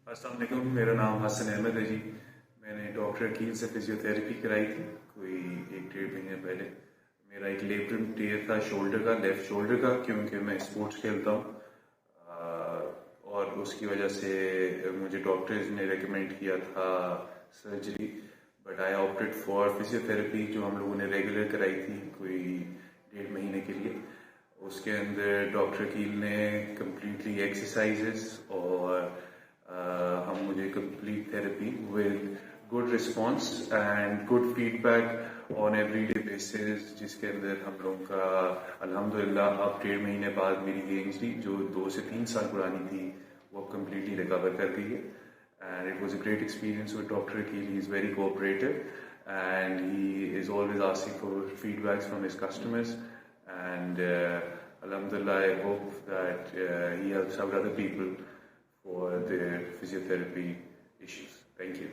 السلام علیکم. میرا نام حسن احمد ہے جی. میں نے ڈاکٹر عقیل سے فزیوتھیراپی کرائی تھی کوئی 1-1.5 مہینے پہلے. میرا ایک لیبرم ٹیئر تھا شولڈر کا, لیفٹ شولڈر کا, کیونکہ میں اسپورٹس کھیلتا ہوں اور اس کی وجہ سے مجھے ڈاکٹرز نے ریکمینڈ کیا تھا surgery, but I opted for physiotherapy جو ہم لوگوں نے ریگولر کرائی تھی کوئی 1.5 مہینے کے لیے. اس کے اندر ڈاکٹر عقیل نے کمپلیٹلی ایکسرسائزز اور ہم مجھے complete therapy with good response and good feedback on every day basis, جس کے اندر ہم لوگوں کا الحمدللہ اب 1.5 مہینے بعد میری یہ انجری جو 2 سے 3 سال پرانی تھی وہ اب کمپلیٹلی ریکور کر گئی ہے. And it was a great experience with doctor Aqeel. He is very cooperative and he is always asking for feedbacks from his customers, and alhamdulillah I hope that he helps out other people for their physiotherapy issues. Thank you.